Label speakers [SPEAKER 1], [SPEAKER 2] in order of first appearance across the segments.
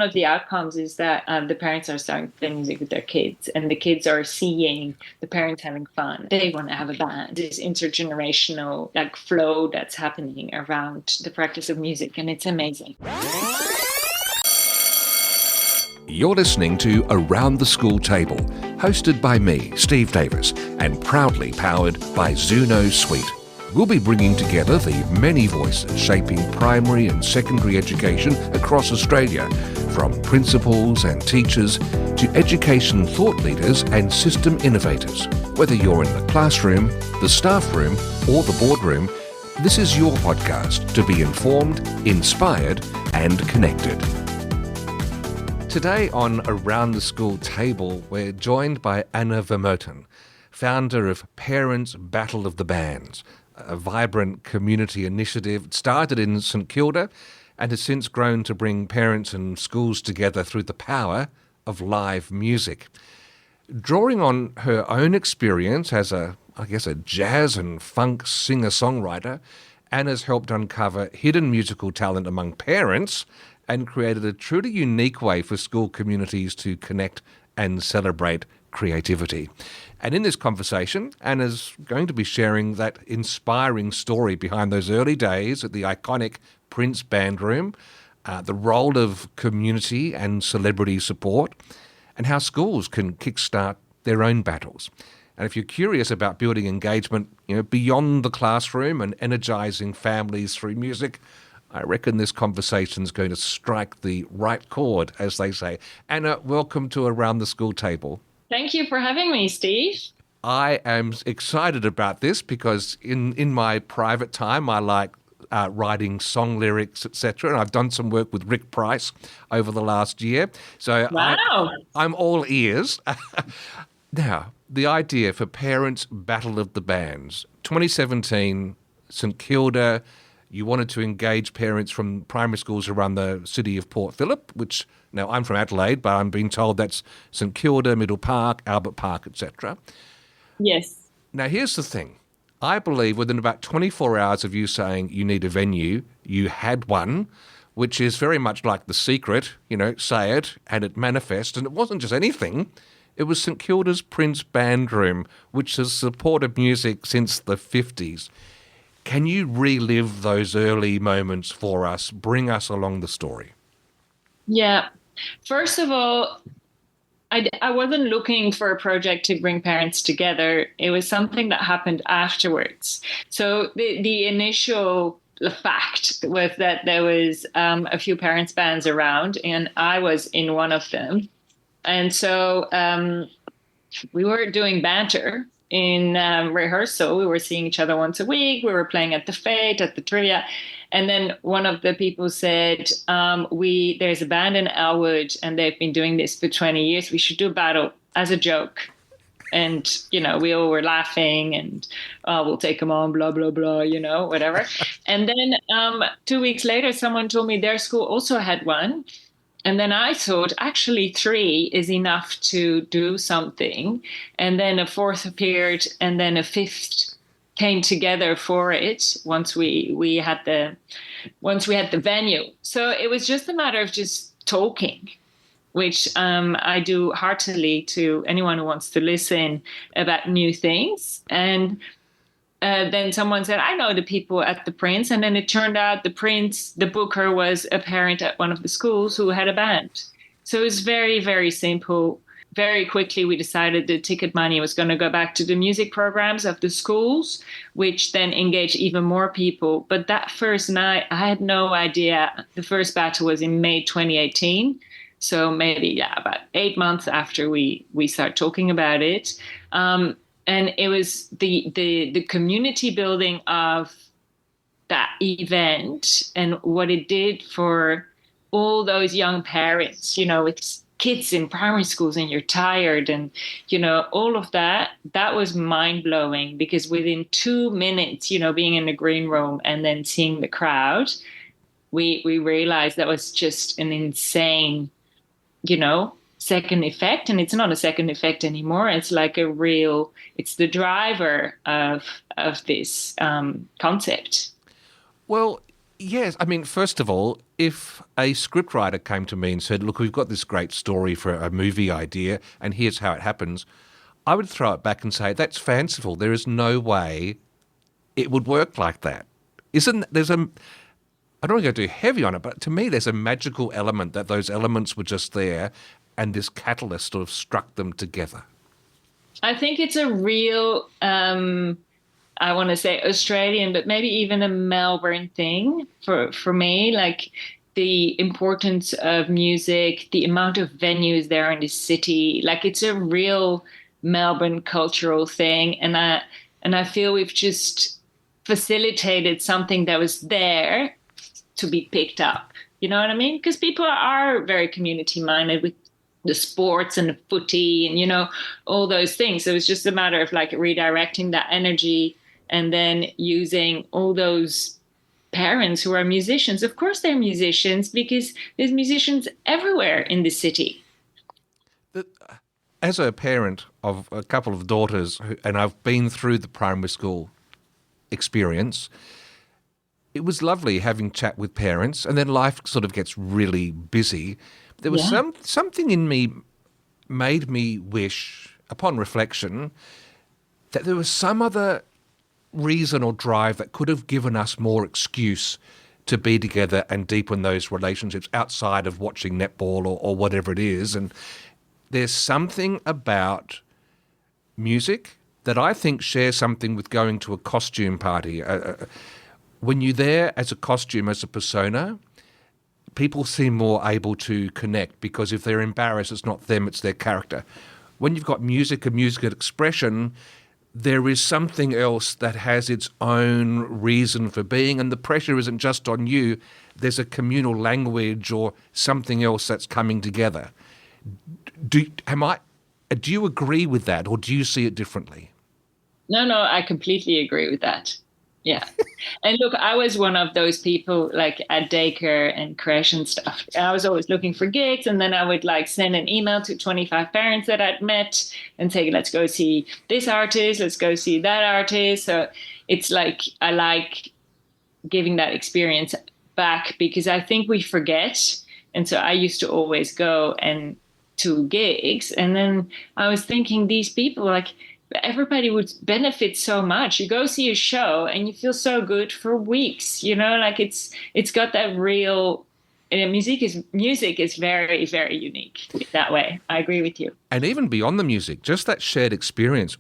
[SPEAKER 1] of the outcomes is that the parents are starting to play music with their kids, and the kids are seeing the parents having fun. They want to have a band. This intergenerational like flow that's happening around the practice of music, and it's amazing.
[SPEAKER 2] You're listening to Around the School Table, hosted by me, Steve Davis, and proudly powered by Xuno Suite. We'll be bringing together the many voices shaping primary and secondary education across Australia, from principals and teachers to education thought leaders and system innovators. Whether you're in the classroom, the staff room, or the boardroom, this is your podcast to be informed, inspired, and connected. Today on Around the School Table, we're joined by Anna Vermooten, founder of Parents Battle of the Bands, a vibrant community initiative. It started in St Kilda and has since grown to bring parents and schools together through the power of live music. Drawing on her own experience as a jazz and funk singer-songwriter, Anna's helped uncover hidden musical talent among parents and created a truly unique way for school communities to connect and celebrate creativity. And in this conversation, Anna's going to be sharing that inspiring story behind those early days at the iconic Prince Band Room, the role of community and celebrity support, and how schools can kickstart their own battles. And if you're curious about building engagement, beyond the classroom and energizing families through music, I reckon this conversation is going to strike the right chord, as they say. Anna, welcome to Around the School Table.
[SPEAKER 1] Thank you for having me, Steve.
[SPEAKER 2] I am excited about this because in my private time, I like writing song lyrics, etc. And I've done some work with Rick Price over the last year. So
[SPEAKER 1] wow.
[SPEAKER 2] I'm all ears. Now, the idea for Parents Battle of the Bands, 2017, St Kilda. You wanted to engage parents from primary schools around the city of Port Phillip, which, now I'm from Adelaide, but I'm being told that's St Kilda, Middle Park, Albert Park, etc.
[SPEAKER 1] Yes.
[SPEAKER 2] Now, here's the thing. I believe within about 24 hours of you saying you need a venue, you had one, which is very much like The Secret, say it, and it manifests. And it wasn't just anything. It was St Kilda's Prince Band Room, which has supported music since the 50s. Can you relive those early moments for us? Bring us along the story.
[SPEAKER 1] Yeah. First of all, I wasn't looking for a project to bring parents together. It was something that happened afterwards. So the initial fact was that there was a few parents' bands around, and I was in one of them. And so we were doing banter in rehearsal. We were seeing each other once a week. We were playing at the fete, at the trivia. And then one of the people said, there's a band in Elwood and they've been doing this for 20 years. We should do a battle as a joke. And, we all were laughing and, we'll take them on, blah, blah, blah, whatever. And then 2 weeks later, someone told me their school also had one. And then I thought, actually, 3 is enough to do something. And then a 4th appeared, and then a 5th came together for it once we had the venue. So it was just a matter of just talking, which I do heartily to anyone who wants to listen about new things. And then someone said, I know the people at the Prince. And then it turned out the booker was a parent at one of the schools who had a band. So it was very, very simple. Very quickly, we decided the ticket money was going to go back to the music programs of the schools, which then engaged even more people. But that first night, I had no idea. The first battle was in May 2018. So maybe, about 8 months after we started talking about it. And it was the community building of that event and what it did for all those young parents. It's kids in primary schools and you're tired and, all of that. That was mind blowing because within 2 minutes, being in the green room and then seeing the crowd, we realized that was just an insane, second effect. And it's not a second effect anymore. It's like it's the driver of this concept.
[SPEAKER 2] Well, Yes, I mean, first of all, if a scriptwriter came to me and said, "Look, we've got this great story for a movie idea, and here's how it happens," I would throw it back and say, "That's fanciful. There is no way it would work like that." Isn't there's a I don't want to go too heavy on it, but to me, there's a magical element that those elements were just there, and this catalyst sort of struck them together.
[SPEAKER 1] I think it's a real, I want to say Australian, but maybe even a Melbourne thing for me. Like the importance of music, the amount of venues there in the city. Like it's a real Melbourne cultural thing, and I feel we've just facilitated something that was there to be picked up. You know what I mean? Because people are very community minded with the sports and the footy and, all those things. So it's just a matter of like redirecting that energy and then using all those parents who are musicians. Of course, they're musicians because there's musicians everywhere in the city.
[SPEAKER 2] As a parent of a couple of daughters, and I've been through the primary school experience, it was lovely having chat with parents, and then life sort of gets really busy. There was something in me made me wish, upon reflection, that there was some other reason or drive that could have given us more excuse to be together and deepen those relationships outside of watching netball or whatever it is. And there's something about music that I think shares something with going to a costume party. When you're there as a costume, as a persona, people seem more able to connect because if they're embarrassed, it's not them, it's their character. When you've got music and musical expression, there is something else that has its own reason for being, and the pressure isn't just on you. There's a communal language or something else that's coming together. Do you agree with that, or do you see it differently?
[SPEAKER 1] No, I completely agree with that. Yeah. And look, I was one of those people like at daycare and creche and stuff. I was always looking for gigs. And then I would like send an email to 25 parents that I'd met and say, let's go see this artist. Let's go see that artist. So it's like, I like giving that experience back because I think we forget. And so I used to always go and to gigs. And then I was thinking these people like, everybody would benefit so much. You go see a show and you feel so good for weeks, like it's got that real music is very, very unique that way. I agree with you.
[SPEAKER 2] And even beyond the music, just that shared experience.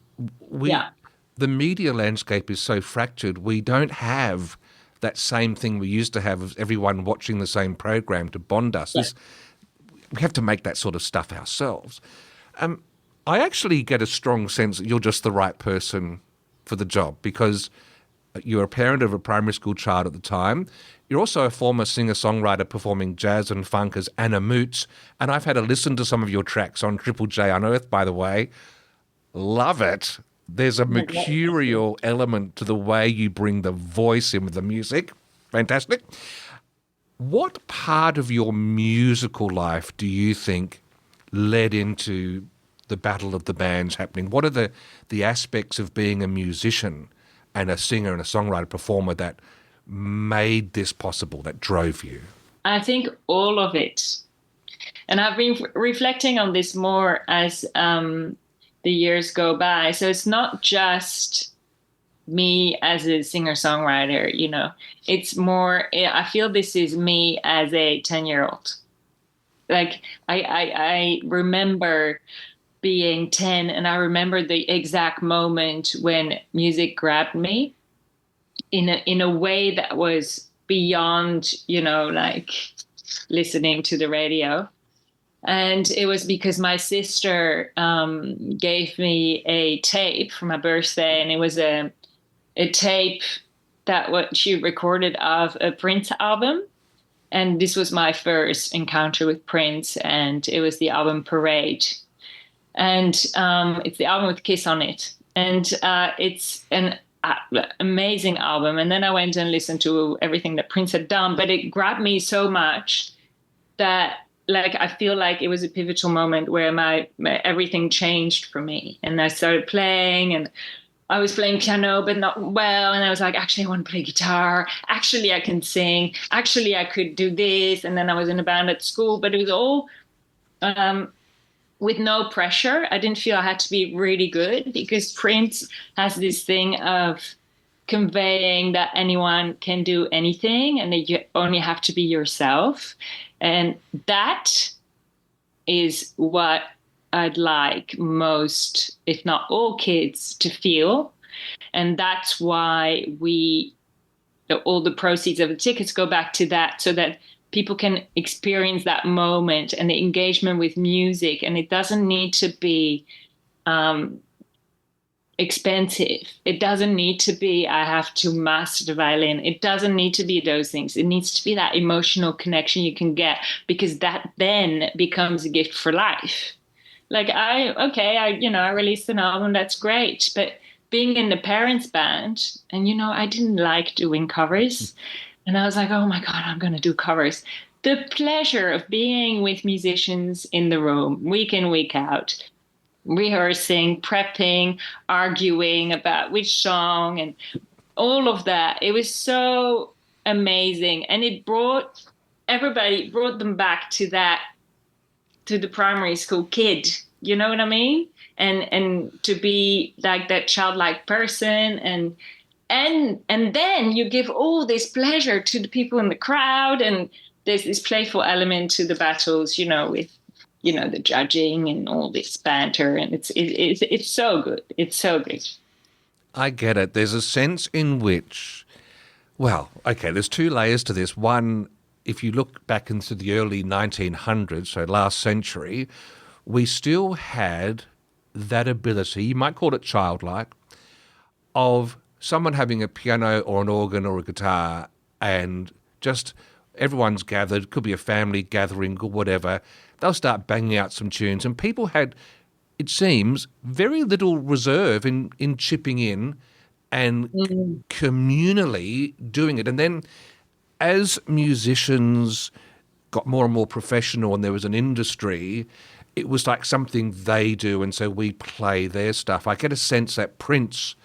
[SPEAKER 1] Yeah.
[SPEAKER 2] The media landscape is so fractured. We don't have that same thing we used to have of everyone watching the same program to bond us.
[SPEAKER 1] Yeah.
[SPEAKER 2] We have to make that sort of stuff ourselves. I actually get a strong sense that you're just the right person for the job because you're a parent of a primary school child at the time. You're also a former singer-songwriter performing jazz and funk as Anna Moots, and I've had a listen to some of your tracks on Triple J Unearthed, by the way. Love it. There's a mercurial element to the way you bring the voice in with the music. Fantastic. What part of your musical life do you think led into the battle of the bands happening? What are the aspects of being a musician and a singer and a songwriter performer that made this possible, that drove you?
[SPEAKER 1] I think all of it. And I've been reflecting on this more as the years go by. So it's not just me as a singer-songwriter, it's more, I feel this is me as a 10-year-old. Like I remember being 10 and I remember the exact moment when music grabbed me in a way that was beyond, like listening to the radio. And it was because my sister gave me a tape for my birthday, and it was a tape that what she recorded of a Prince album. And this was my first encounter with Prince, and it was the album Parade. And it's the album with Kiss on it. And it's an amazing album. And then I went and listened to everything that Prince had done, but it grabbed me so much that like I feel like it was a pivotal moment where my everything changed for me. And I started playing and I was playing piano, but not well. And I was like, actually, I want to play guitar. Actually, I can sing. Actually, I could do this. And then I was in a band at school, but it was all um, with no pressure. I didn't feel I had to be really good because Prince has this thing of conveying that anyone can do anything and that you only have to be yourself. And that is what I'd like most, if not all kids, to feel. And that's why all the proceeds of the tickets go back to that so that people can experience that moment and the engagement with music. And it doesn't need to be expensive. It doesn't need to be, I have to master the violin. It doesn't need to be those things. It needs to be that emotional connection you can get, because that then becomes a gift for life. Like I released an album, that's great. But being in the parents' band, and I didn't like doing covers. And I was like, oh my God, I'm gonna do covers. The pleasure of being with musicians in the room, week in, week out, rehearsing, prepping, arguing about which song and all of that. It was so amazing. And it brought them back to that, to the primary school kid. You know what I mean? And to be like that childlike person, and then you give all this pleasure to the people in the crowd, and there's this playful element to the battles, with the judging and all this banter, and it's so good. It's so good.
[SPEAKER 2] I get it. There's a sense in which, well, okay, there's two layers to this. One, if you look back into the early 1900s, so last century, we still had that ability, you might call it childlike, of someone having a piano or an organ or a guitar, and just everyone's gathered, could be a family gathering or whatever, they'll start banging out some tunes, and people had, it seems, very little reserve in chipping in and communally doing it. And then as musicians got more and more professional and there was an industry, it was like something they do, and so we play their stuff. I get a sense that Prince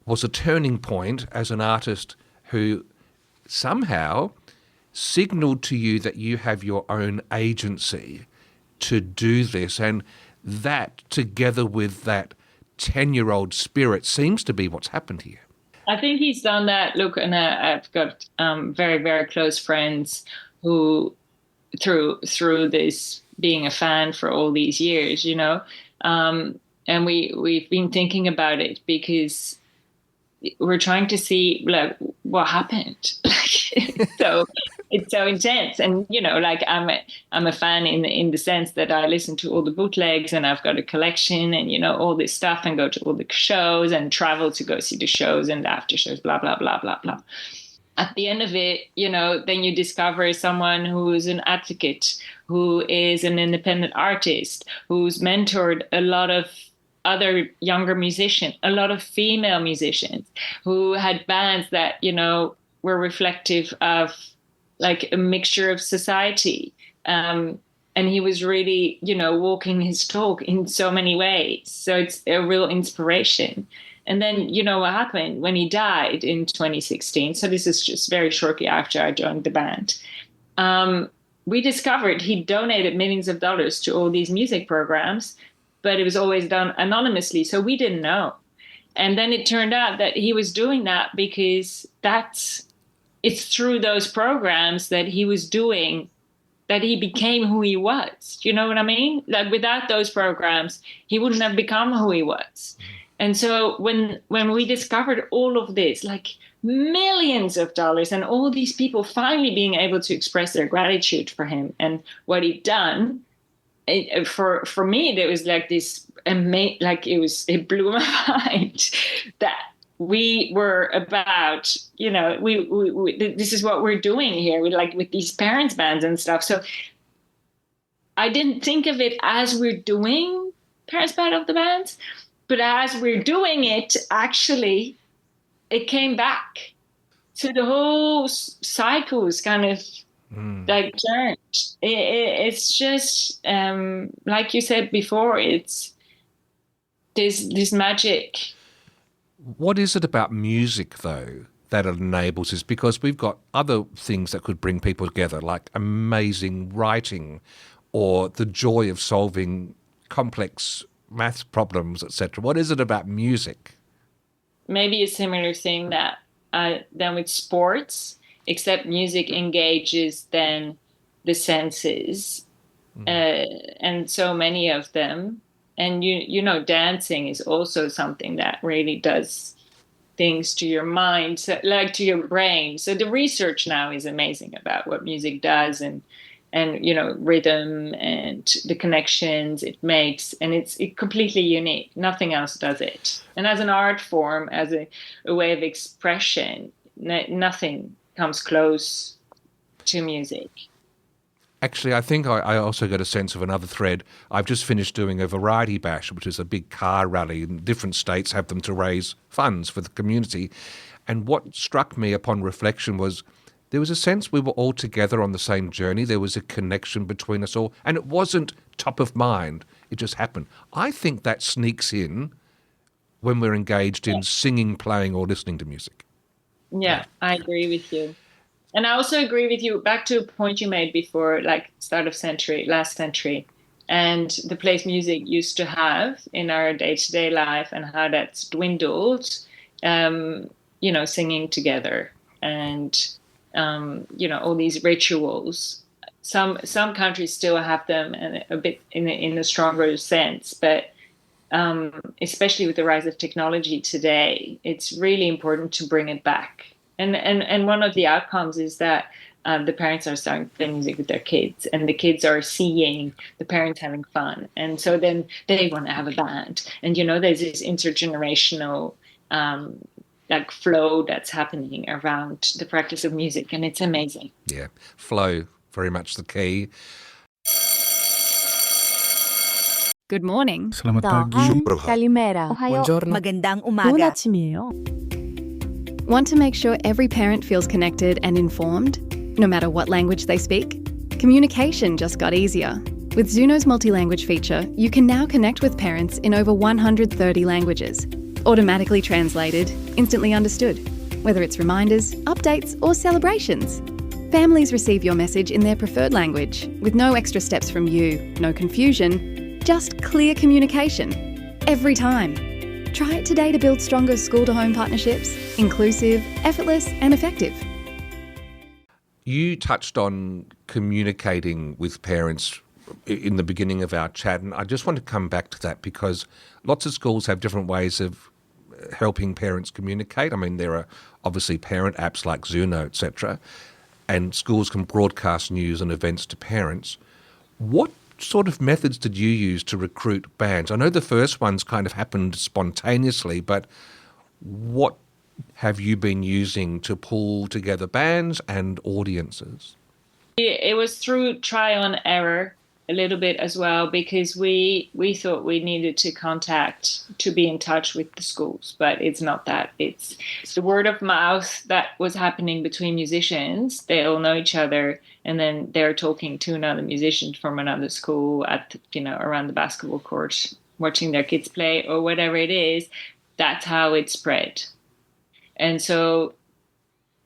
[SPEAKER 2] was a turning point as an artist who somehow signaled to you that you have your own agency to do this, and that, together with that 10-year-old spirit, seems to be what's happened here.
[SPEAKER 1] I think he's done that. Look, and I've got very, very close friends who, through this being a fan for all these years, and we've been thinking about it because we're trying to see like what happened. So it's so intense, and I'm a fan in the sense that I listen to all the bootlegs, and I've got a collection, and all this stuff, and go to all the shows and travel to go see the shows and the after shows, blah blah blah blah blah. At the end of it, then you discover someone who's an advocate, who is an independent artist, who's mentored a lot of other younger musicians, a lot of female musicians who had bands that, were reflective of like a mixture of society. And he was really, walking his talk in so many ways. So it's a real inspiration. And then, what happened when he died in 2016. So this is just very shortly after I joined the band. We discovered he donated millions of dollars to all these music programs, but it was always done anonymously. So we didn't know. And then it turned out that he was doing that because it's through those programs that he was doing, that he became who he was. You know what I mean? Like without those programs, he wouldn't have become who he was. And so when we discovered all of this, like millions of dollars, and all these people finally being able to express their gratitude for him and what he'd done, for me, there was like this it blew my mind that we were about, we this is what we're doing here with these parents bands and stuff. So I didn't think of it as we're doing parents band of the bands, but as we're doing it, actually, it came back. So the whole cycle is kind of like turned. It's just like you said before. It's this magic.
[SPEAKER 2] What is it about music, though, that enables this? Because we've got other things that could bring people together, like amazing writing or the joy of solving complex maths problems, etc. What is it about music?
[SPEAKER 1] Maybe a similar thing that than with sports, except music engages then the senses, and so many of them. And dancing is also something that really does things to your mind, so, like to your brain. So the research now is amazing about what music does, and rhythm and the connections it makes, and it's completely unique. Nothing else does it. And as an art form, as a way of expression, nothing comes close to music.
[SPEAKER 2] Actually, I think I also got a sense of another thread. I've just finished doing a variety bash, which is a big car rally, and different states have them to raise funds for the community. And what struck me upon reflection was there was a sense we were all together on the same journey. There was a connection between us all, and it wasn't top of mind. It just happened. I think that sneaks in when we're engaged in singing, playing, or listening to music.
[SPEAKER 1] Yeah, I agree with you. And I also agree with you, back to a point you made before, like start of century, last century, and the place music used to have in our day-to-day life and how that's dwindled, singing together and, all these rituals. Some countries still have them, and a bit in a stronger sense, but especially with the rise of technology today, it's really important to bring it back. And one of the outcomes is that the parents are starting to play music with their kids, and the kids are seeing the parents having fun, and so then they want to have a band. And there's this intergenerational like flow that's happening around the practice of music, and it's amazing.
[SPEAKER 2] Yeah, flow, very much the key.
[SPEAKER 3] Good morning.
[SPEAKER 4] Selamat pagi.
[SPEAKER 5] Kalimera.
[SPEAKER 3] Buongiorno.
[SPEAKER 5] Magandang umaga.
[SPEAKER 3] Want to make sure every parent feels connected and informed, no matter what language they speak? Communication just got easier. With Xuno's multi-language feature, you can now connect with parents in over 130 languages, automatically translated, instantly understood, whether it's reminders, updates, or celebrations. Families receive your message in their preferred language, with no extra steps from you, no confusion, just clear communication. Every time. Try it today to build stronger school-to-home partnerships, inclusive, effortless, and effective.
[SPEAKER 2] You touched on communicating with parents in the beginning of our chat, and I just want to come back to that because lots of schools have different ways of helping parents communicate. I mean, there are obviously parent apps like Xuno, etc., and schools can broadcast news and events to parents. What sort of methods did you use to recruit bands? I know the first ones kind of happened spontaneously, but what have you been using to pull together bands and audiences?
[SPEAKER 1] It was through trial and error a little bit as well, because we thought we needed to be in touch with the schools, but it's not that. It's the word of mouth that was happening between musicians. They all know each other, and then they're talking to another musician from another school at around the basketball court, watching their kids play or whatever it is. That's how it spread. And so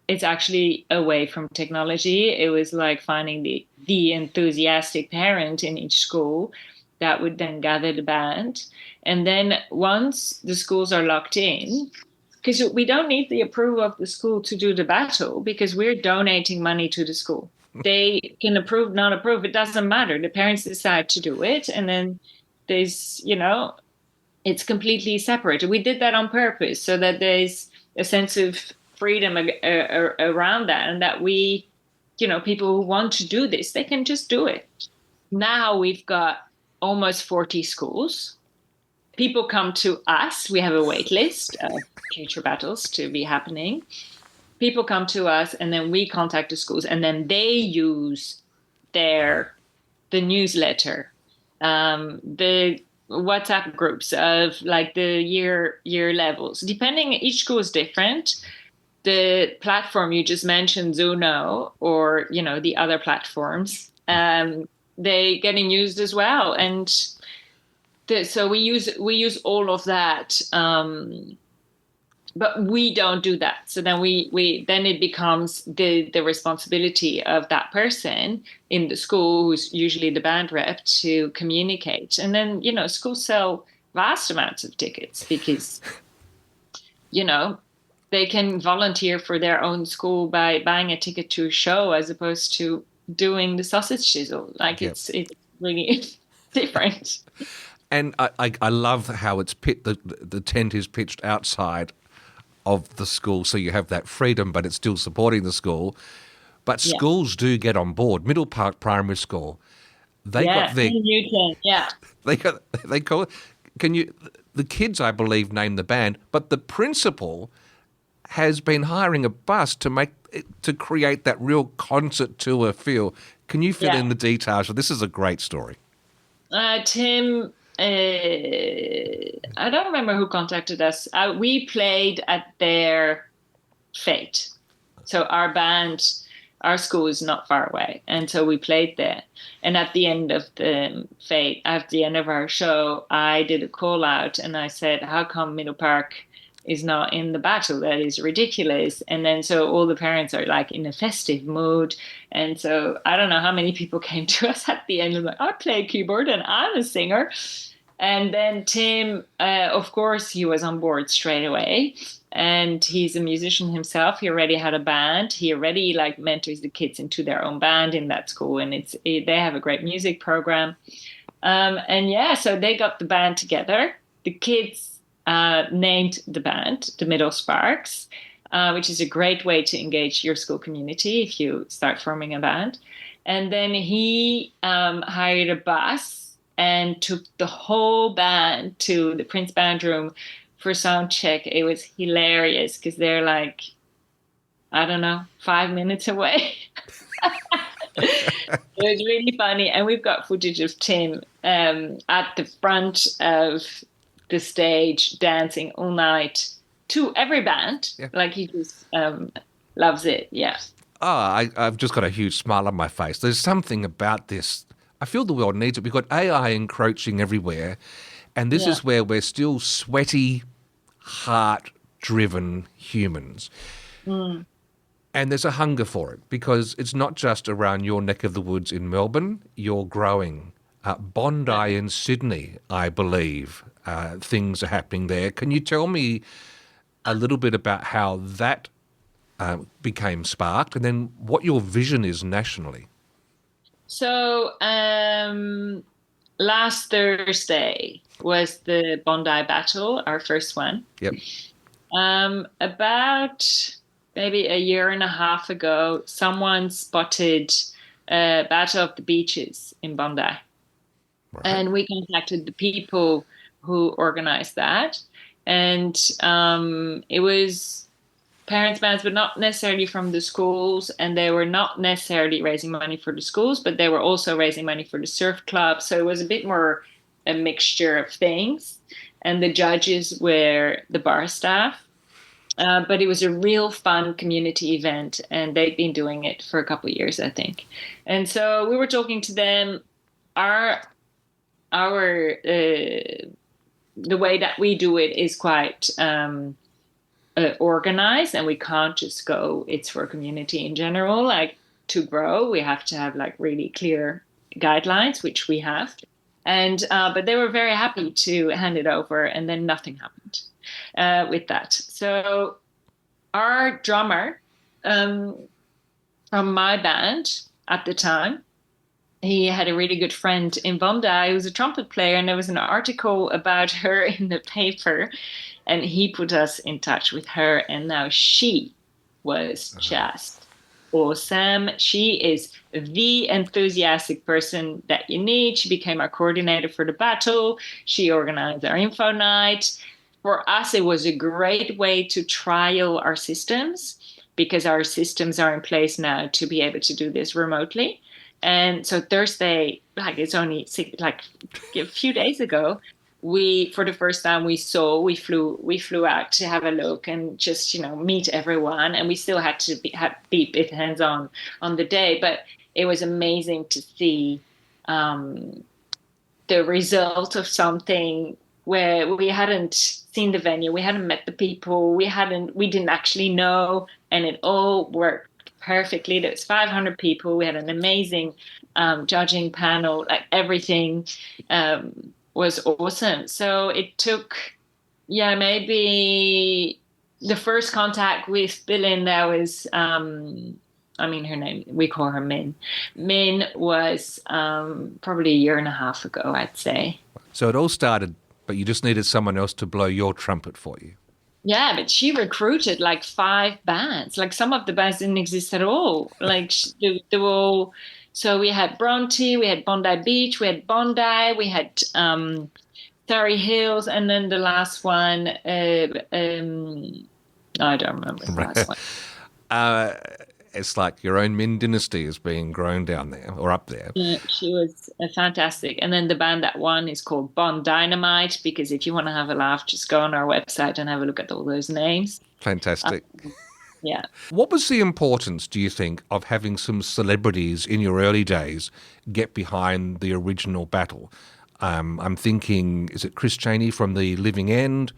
[SPEAKER 1] it's actually away from technology. It was like finding the enthusiastic parent in each school that would then gather the band. And then once the schools are locked in, because we don't need the approval of the school to do the battle, because we're donating money to the school. They can approve, not approve, it doesn't matter. The parents decide to do it. And then there's, it's completely separated. We did that on purpose so that there's a sense of freedom around that, and that people who want to do this, they can just do it. Now we've got almost 40 schools. People come to us. We have a wait list of future battles to be happening. People come to us, and then we contact the schools, and then they use the newsletter, the WhatsApp groups of like the year levels. Depending, each school is different. The platform you just mentioned, Xuno, or the other platforms, they getting used as well, and so we use all of that but we don't do that. So then then it becomes the responsibility of that person in the school, who's usually the band rep, to communicate. And then, schools sell vast amounts of tickets because, they can volunteer for their own school by buying a ticket to a show as opposed to doing the sausage chisel. Like it's really different.
[SPEAKER 2] And I love how it's the tent is pitched outside of the school, so you have that freedom, but it's still supporting the school. But schools do get on board. Middle Park Primary School, they got their
[SPEAKER 1] Newton,
[SPEAKER 2] they call it. The kids, I believe, name the band, but the principal has been hiring a bus to create that real concert tour feel. Can you fill in the details? This is a great story.
[SPEAKER 1] Tim, I don't remember who contacted us. We played at their fete. So our school is not far away. And so we played there. And at the end of the fete, at the end of our show, I did a call out and I said, how come Middle Park is not in the battle? That is ridiculous. And then so all the parents are like in a festive mood. And so I don't know how many people came to us at the end and like, I play keyboard and I'm a singer. And then Tim, of course, he was on board straight away. And he's a musician himself. He already had a band. He already mentors the kids into their own band in that school. And they have a great music program. So they got the band together. The kids named the band the Middle Sparks, which is a great way to engage your school community if you start forming a band. And then he hired a bus and took the whole band to the Prince Band Room for sound check. It was hilarious because they're 5 minutes away. It was really funny. And we've got footage of Tim at the front of the stage dancing all night to every band. He just loves it.
[SPEAKER 2] I've just got a huge smile on my face. There's something about this. I feel the world needs it. We've got AI encroaching everywhere, and this is where we're still sweaty, heart-driven humans. And there's a hunger for it because it's not just around your neck of the woods in Melbourne. You're growing. Bondi in Sydney, I believe, things are happening there. Can you tell me a little bit about how that became sparked and then what your vision is nationally?
[SPEAKER 1] So last Thursday was the Bondi Battle, our first one.
[SPEAKER 2] Yep.
[SPEAKER 1] About maybe a year and a half ago, someone spotted Battle of the Beaches in Bondi. Right. And we contacted the people who organized that. And it was parents' bands, but not necessarily from the schools. And they were not necessarily raising money for the schools, but they were also raising money for the surf club. So it was a bit more a mixture of things. And the judges were the bar staff. But it was a real fun community event. And they've been doing it for a couple of years, I think. And so we were talking to them. The way that we do it is quite organized, and we can't just go, it's for community in general. To grow, we have to have really clear guidelines, which we have. And but they were very happy to hand it over, and then nothing happened with that. So our drummer from my band at the time, he had a really good friend in Bondi who was a trumpet player, and there was an article about her in the paper, and he put us in touch with her, and now she was just awesome. She is the enthusiastic person that you need. She became our coordinator for the battle. She organized our info night. For us, it was a great way to trial our systems, because our systems are in place now to be able to do this remotely. And so Thursday, it's only a few days ago, for the first time we flew out to have a look and just, meet everyone. And we still had to be bit hands on the day, but it was amazing to see the result of something where we hadn't seen the venue. We hadn't met the people. We didn't actually know, and it all worked perfectly. There was 500 people. We had an amazing judging panel. Like everything was awesome. So it took, maybe the first contact with Belinda was, her name, we call her Min. Min was probably a year and a half ago, I'd say.
[SPEAKER 2] So it all started, but you just needed someone else to blow your trumpet for you.
[SPEAKER 1] Yeah, but she recruited like 5 bands. Like some of the bands didn't exist at all. Like they were all, so we had Bronte, we had Bondi Beach, we had Bondi, we had Surrey Hills, and then the last one, I don't remember the last one.
[SPEAKER 2] It's like your own Min dynasty is being grown down there or up there.
[SPEAKER 1] Yeah, she was fantastic. And then the band that won is called Bon Dynamite, because if you want to have a laugh, just go on our website and have a look at all those names.
[SPEAKER 2] Fantastic.
[SPEAKER 1] Yeah.
[SPEAKER 2] What was the importance, do you think, of having some celebrities in your early days get behind the original battle? I'm thinking, is it Chris Chaney from The Living End?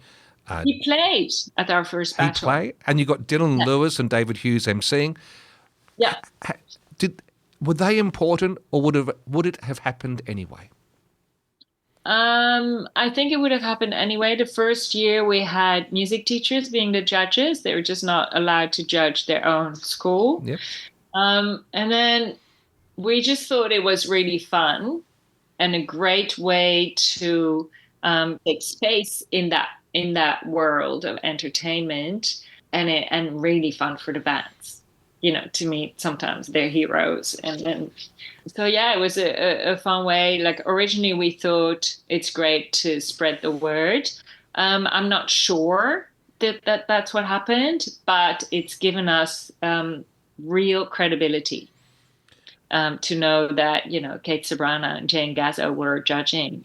[SPEAKER 1] He played at our first battle.
[SPEAKER 2] He played? And you got Dylan Lewis and David Hughes emceeing.
[SPEAKER 1] Yeah.
[SPEAKER 2] Were they important, or would it have happened anyway?
[SPEAKER 1] I think it would have happened anyway. The first year we had music teachers being the judges. They were just not allowed to judge their own school.
[SPEAKER 2] Yep.
[SPEAKER 1] And then we just thought it was really fun and a great way to take space in that world of entertainment, and really fun for the bands. To meet sometimes their heroes. And then, so yeah, it was a fun way. Like originally we thought it's great to spread the word. I'm not sure that's what happened, but it's given us real credibility to know that, Kate Sabrana and Jane Gazzo were judging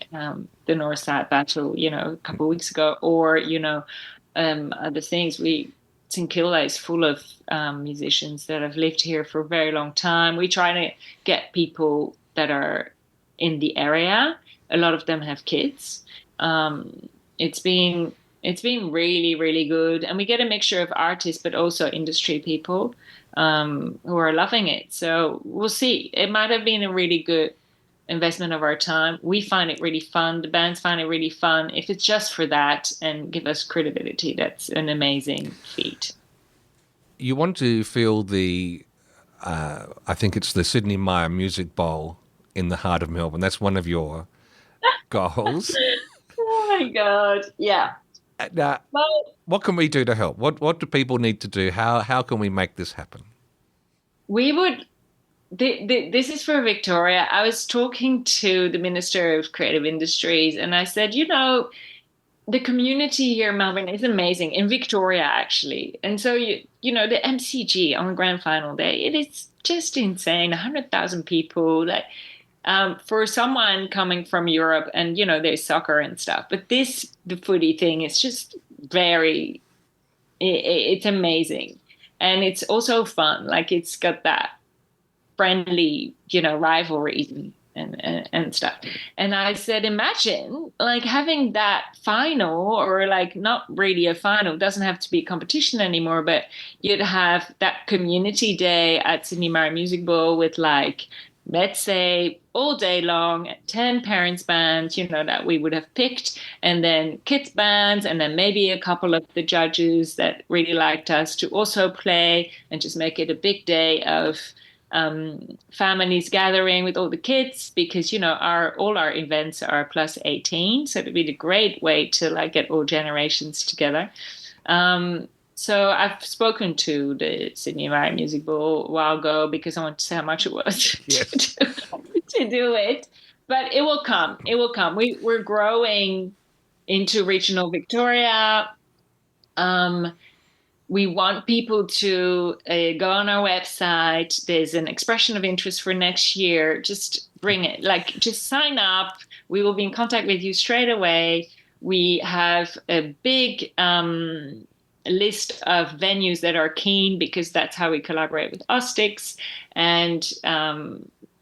[SPEAKER 1] the North-South battle, a couple of weeks ago, or, other things. St Kilda is full of musicians that have lived here for a very long time. We try to get people that are in the area. A lot of them have kids. It's been really, really good, and we get a mixture of artists, but also industry people who are loving it. So we'll see. It might have been a really good investment of our time. We find it really fun. The bands find it really fun. If it's just for that and give us credibility, that's an amazing feat.
[SPEAKER 2] You want to feel the, I think it's the Sydney Myer Music Bowl in the heart of Melbourne. That's one of your goals.
[SPEAKER 1] Oh my God. Yeah.
[SPEAKER 2] Now, what can we do to help? What do people need to do? How can we make this happen?
[SPEAKER 1] We would... This is for Victoria. I was talking to the Minister of Creative Industries, and I said, the community here in Melbourne is amazing, in Victoria actually. And so, the MCG on the grand final day, it is just insane. 100,000 people. Like, for someone coming from Europe, and there's soccer and stuff, but the footy thing is just it's amazing, and it's also fun. Like it's got that friendly, rivalry and stuff. And I said, imagine like having that final, or like not really a final, doesn't have to be competition anymore, but you'd have that community day at Sydney Mara Music Bowl with like, let's say all day long, 10 parents bands, that we would have picked, and then kids bands, and then maybe a couple of the judges that really liked us to also play, and just make it a big day of families gathering with all the kids, because all our events are plus 18, so it'd be a great way to like get all generations together. So I've spoken to the Sydney Mara Music Bowl a while ago, because I want to see how much it was
[SPEAKER 2] Yes.
[SPEAKER 1] to do it, but it will come. We're growing into regional Victoria. We want people to go on our website. There's an expression of interest for next year. Just bring it. Like, just sign up. We will be in contact with you straight away. We have a big list of venues that are keen, because that's how we collaborate with Ostix. And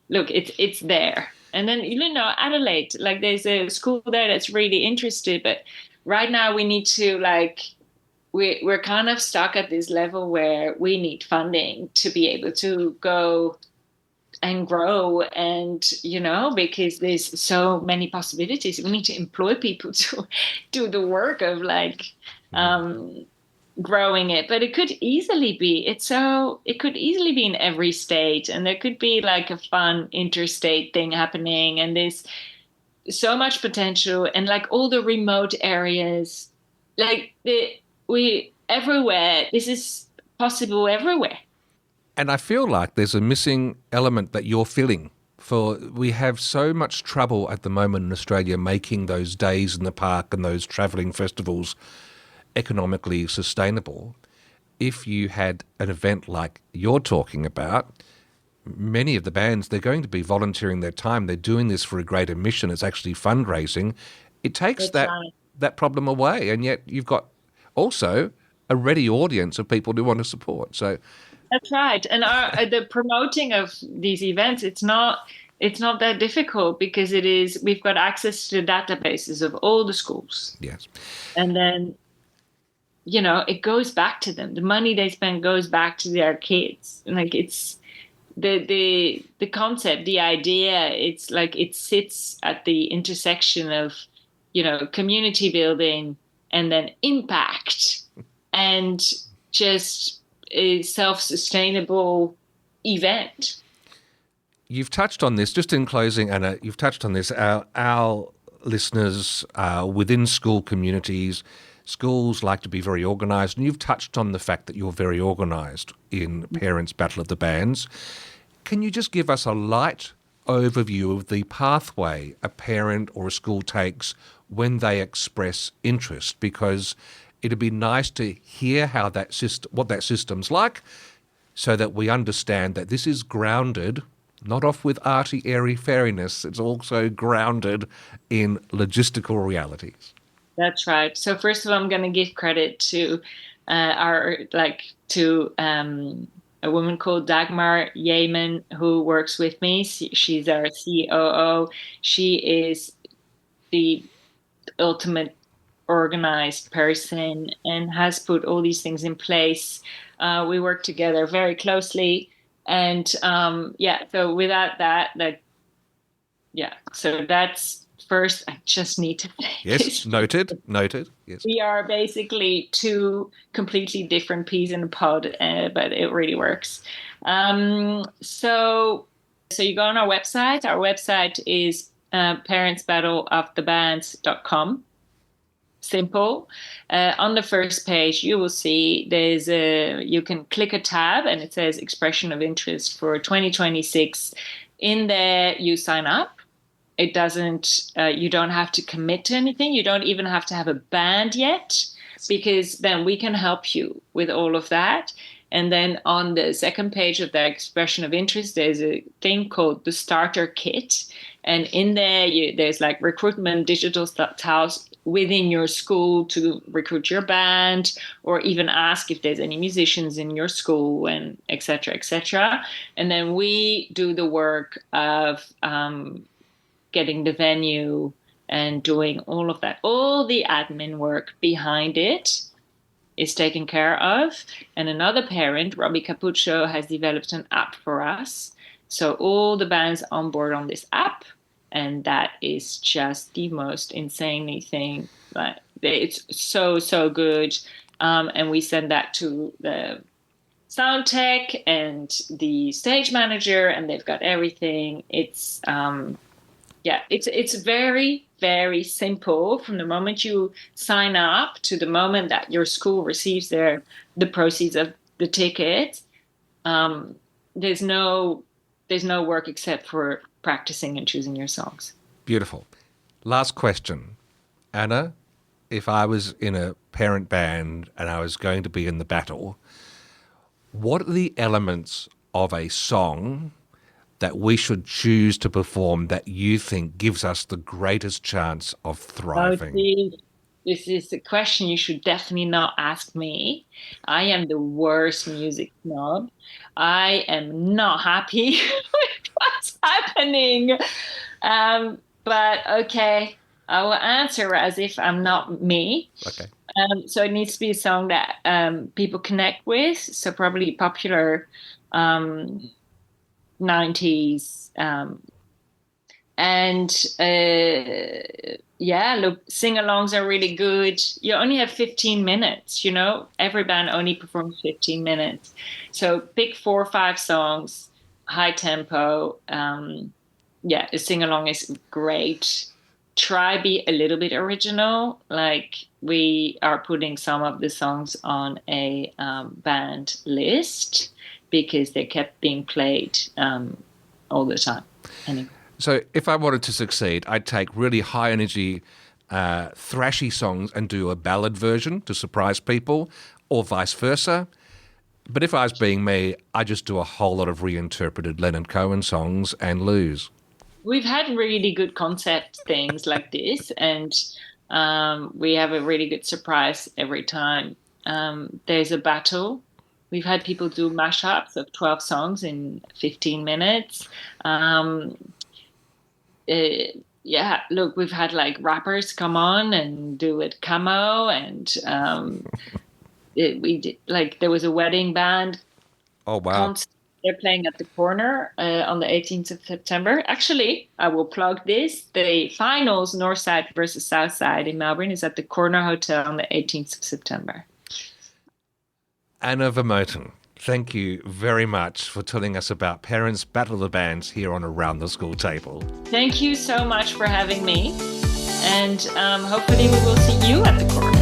[SPEAKER 1] look, it's there. And then, Adelaide, like there's a school there that's really interested, but right now we need to we're kind of stuck at this level where we need funding to be able to go and grow, and because there's so many possibilities. We need to employ people to do the work of growing it. But it could easily be in every state, and there could be like a fun interstate thing happening, and there's so much potential, and like all the remote areas, we everywhere. This is possible everywhere.
[SPEAKER 2] And I feel like there's a missing element that you're filling. For we have so much trouble at the moment in Australia making those days in the park and those travelling festivals economically sustainable. If you had an event like you're talking about, many of the bands, they're going to be volunteering their time. They're doing this for a greater mission. It's actually fundraising. It takes that problem away, and yet you've got also a ready audience of people who want to support. So
[SPEAKER 1] that's right. And the promoting of these events, it's not that difficult, because we've got access to the databases of all the schools.
[SPEAKER 2] Yes.
[SPEAKER 1] And then, it goes back to them. The money they spend goes back to their kids. Like, it's the concept, the idea, it's like it sits at the intersection of, community building and then impact and just a self-sustainable event.
[SPEAKER 2] You've touched on this, just in closing, Anna, you've touched on this. Our listeners within school communities, schools like to be very organised, and you've touched on the fact that you're very organised in Parents Battle of the Bands. Can you just give us a light overview of the pathway a parent or a school takes when they express interest? Because it'd be nice to hear how what that system's like, so that we understand that this is grounded, not off with arty, airy fairiness. It's also grounded in logistical realities.
[SPEAKER 1] That's right. So first of all, I'm going to give credit to a woman called Dagmar Yeaman, who works with me. She's our COO. She is the ultimate organized person and has put all these things in place. We work together very closely, and so without that, so that's first. I just need to
[SPEAKER 2] yes, noted. Yes,
[SPEAKER 1] we are basically two completely different peas in a pod, but it really works. So you go on our website. Our website is parentsbattleofthebands.com. Simple. On the first page, you will see you can click a tab and it says expression of interest for 2026. In there, you sign up. It doesn't, you don't have to commit to anything. You don't even have to have a band yet, because then we can help you with all of that. And then on the second page of the expression of interest, there's a thing called the starter kit. And in there, there's like recruitment, digital tools within your school to recruit your band, or even ask if there's any musicians in your school, and et cetera, et cetera. And then we do the work of getting the venue and doing all of that. All the admin work behind it is taken care of. And another parent, Robbie Capuccio, has developed an app for us. So all the bands on board on this app, and that is just the most insane thing. Like, it's so, so good. And we send that to the sound tech and the stage manager, and they've got everything. It's very, very simple from the moment you sign up to the moment that your school receives the proceeds of the ticket. There's no work except for practicing and choosing your songs.
[SPEAKER 2] Beautiful. Last question. Anna, if I was in a parent band and I was going to be in the battle, what are the elements of a song that we should choose to perform that you think gives us the greatest chance of thriving?
[SPEAKER 1] This is a question you should definitely not ask me. I am the worst music snob. I am not happy with what's happening. But okay, I will answer as if I'm not me.
[SPEAKER 2] Okay.
[SPEAKER 1] So it needs to be a song that people connect with. So probably popular 90s. And yeah, look, sing-alongs are really good. You only have 15 minutes, Every band only performs 15 minutes. So pick 4 or 5 songs, high tempo. Yeah, a sing-along is great. Try be a little bit original. Like we are putting some of the songs on a band list because they kept being played all the time. Anyway.
[SPEAKER 2] So if I wanted to succeed, I'd take really high energy, thrashy songs and do a ballad version to surprise people, or vice versa. But if I was being me, I'd just do a whole lot of reinterpreted Leonard Cohen songs and lose.
[SPEAKER 1] We've had really good concept things like this, and we have a really good surprise every time. There's a battle. We've had people do mashups of 12 songs in 15 minutes. Yeah, look, we've had like rappers come on and do it camo, and we did, like, there was a wedding band.
[SPEAKER 2] Oh, wow.
[SPEAKER 1] They're playing at the Corner on the 18th of September. Actually, I will plug this. The finals, Northside versus Southside in Melbourne, is at the Corner Hotel on the 18th of September.
[SPEAKER 2] Anna Vermooten, thank you very much for telling us about Parents Battle of the Bands here on Around the School Table.
[SPEAKER 1] Thank you so much for having me. And hopefully we will see you at the Corner.